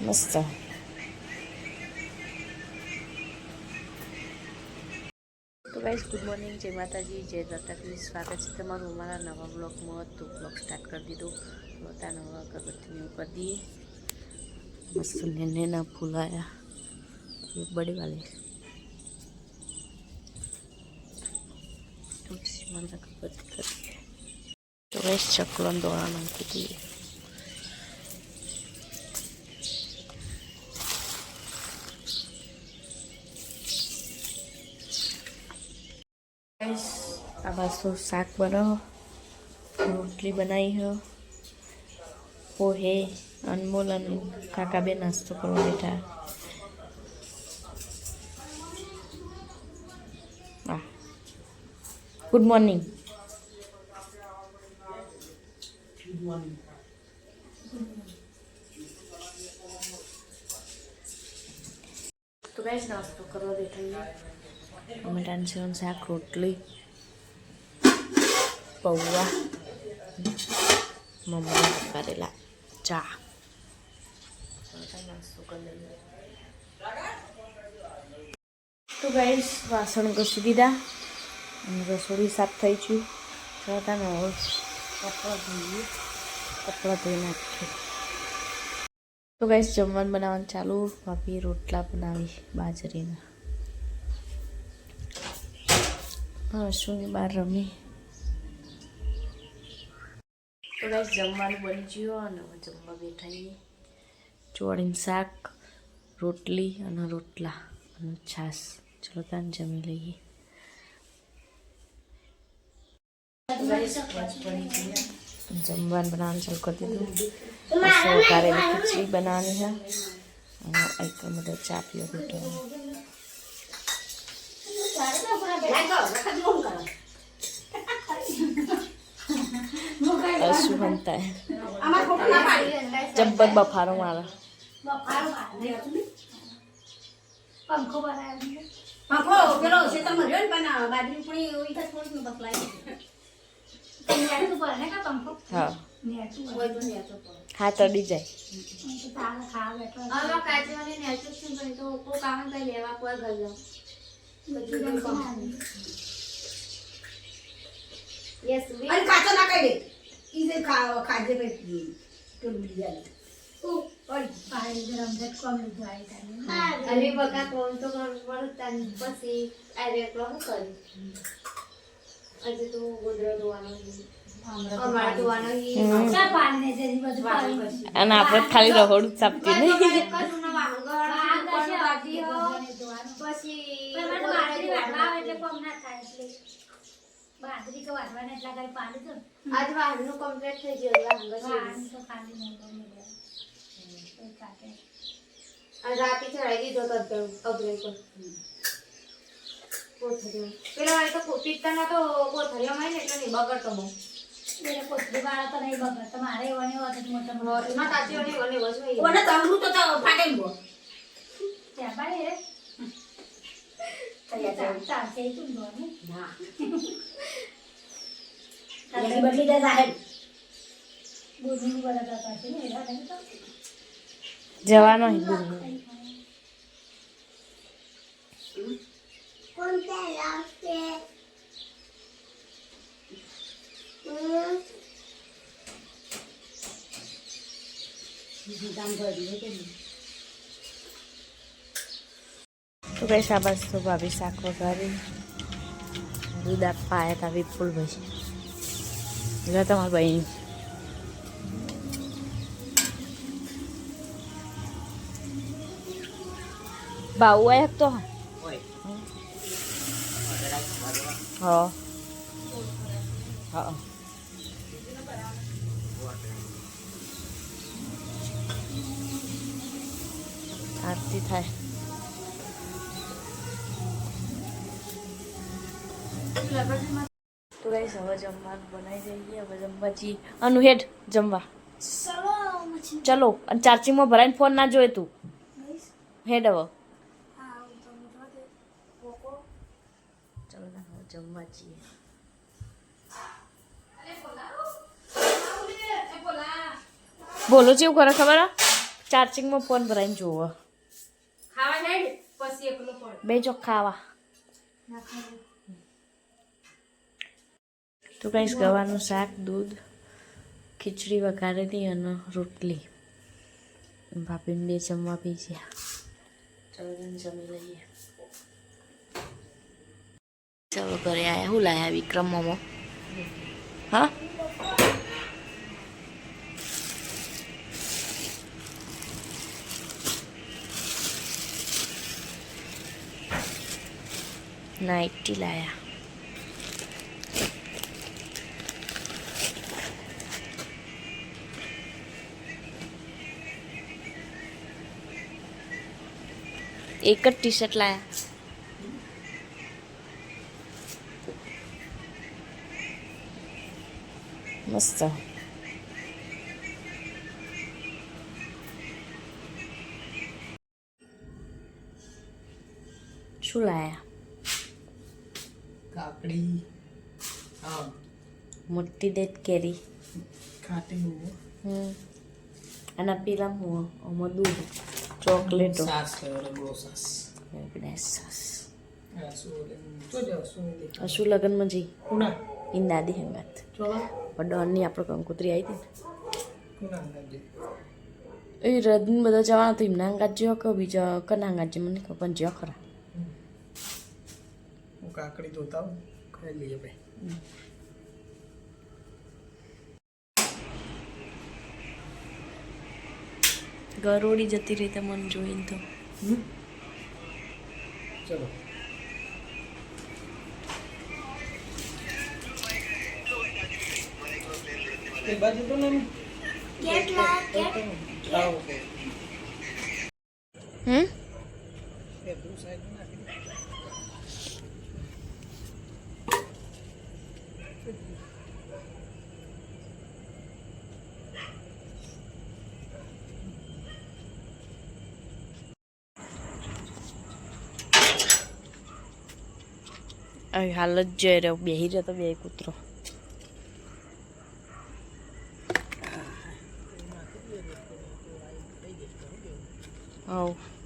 મસ્ત. તો guys good morning, જય માતાજી, જય દ્વારકાધીશ. સ્વાગત છે તમારું અમારા નવા બ્લોગમાં. તો બ્લોગ સ્ટાર્ટ કરી દીધો. લોટા નવા અગરબત્તીને એવું કરી દઈએ. મસ્ત નેના ફૂલ આવ્યા, એક બड़ी वाले तुलसी माला अगरबत्ती करिए. तो गाइस चकलन दौड़ा नाखी दीए. આ બાજુ શાક બનાવો, રોટલી બનાવી હો, પોહે. અનમોલ અને કાકા બે નાસ્તો કરવા બેઠા. હા, ગુડ મોર્નિંગ. Good morning. તો ગાઈસ નાસ્તો કરવા બેઠા. ટમેટાનું સેવન શાક, રોટલી, પૌવા, મમ્મી કરેલા, ચા. નાસ્તો કરી લઈએ. તો ગાઈસ વાસણ ઘસી દીધા અને રસોડી સાફ થઈ ગયું. છતાં કપડાં ધોઈ નાખ્યું. તો ગાઈસ જમવાનું બનાવવાનું ચાલુ. ભાભી રોટલા બનાવી બાજરીના. હા, શુંની બહાર રમી. તો ગાઈસ જમવાનું બની ગયું અને જમવા બેઠા. ચોળીનું શાક, રોટલી અને રોટલા અને છાશ. ચલો તાન જમી લઈએ. જમવાનું બનાવવાનું ચાલુ કરી દીધું. કારેલી ખીચડી બનાવવાની છે અને આઈકર બધા ચા પીવા બેઠા. શું બનતા હે? જબ્બર બફારો મારા. પંખો પેલો શેતર માં રહ્યો ને પણ બાજરી પૂરી ઓઈ તો થોડી નું બફલાય. હા હા, તડી જાય. અને કાચો ના કરી દે ઈ જે ખાજે પે તો બીજા અરે બકા કોણ તો કરવું પડે પછી આ રેકલો હું કરી આજે તો ગોદરા ધોવાનો અમારા ધોવાનો અને આપણે ખાલી રહોડું ચાપતી નહીં. બાજરી તો વાટવાને એટલા કરી પાડી તો આજ વાહનનું કમ્પ્લીટ થઈ ગયું. તો ખાલી મોટો મિલે રાતે ચડાવી દીધો તો અગરે પર પેલા વાળી તો પિત્તળના તો કોથળીઓમાં ને એટલે નહીં બગડતો બહુ. એટલે કોથળી વાળા તો નહીં બગડતો. મારે એવાની વાત જ મોટા એમાં કાચીઓ નહીં વને વસ હોય ઓને તમરું તો ફાટે ગયો ત્યાં પાડે રે ચાલશે તું ને ના તારી બદલી દે સાહેબ બોલની બરાબર પાસે ને એલા નહીં તો જવાનો દૂર. કોણ તે લાવશે કામ કરી કે તો કઈ શાબાશ. તો ભાભી શાક વઘારી દૂધ આપવા આવ્યા હતા વિપુલભાઈ. એટલે તમારા ભાઈ ભાવ આવ્યા તો હા હા આરતી થાય. તો ગાઈસ હવે જમવાનું બનાવી દઈએ. હવે જમવા જઈએ. અનુ હેડ જમવા ચલો. અને ચાર્જિંગમાં ભરાઈને ફોન ના જોઈએ તું. હેડ હવે ચલો જમવા જઈએ. બોલો જેવું કરે ખબર? ચાર્જિંગમાં ફોન ભરાઈને જોવો ખાવા હેડ પછી એકલો પડ બે જો ખાવા તો કઈશ ગવાનું શાક દૂધ ખીચડી વઘારેલી અને રોટલી ભાભીને બે જમવા પી ગયા ચલો જમી લઈએ ચલો ઘરે આયા શું લાયા વિક્રમ મોમો હા નાઇટી લાયા એક જ ટી શર્ટ લાયા મસ્ત શું લાયા કાકડી આમ મોટી દેત કેરી ખાટી અને પેલા હું આમાં દૂધ ચોકલેટો સાસ રગડો સાસ સાસ આ શું જો શું શું લગ્નમાં જઈ કુના ઈન દાદી હંગાત ચોલા ડોનની આપણે કંકોત્રી આવી હતી કુના ગાજે ને એ રદન બધા જવાના તો એમના હંગાત જેવો કે બીજા કના હંગાત જે મને ખબર પણ જેવા ખરા હું કાકડી ધોતા હું ખાઈ લઈએ ભાઈ ગરોડી જતી રહી તમને જોઈને તો ચલો એ બાજુ તો નહીં કેટલા આવો કે હમ એ દૂર સાઈડ નાખી દે હાલ જ જઈ રહ્યો બેહી રહ્યો તો બે કૂતરો હવ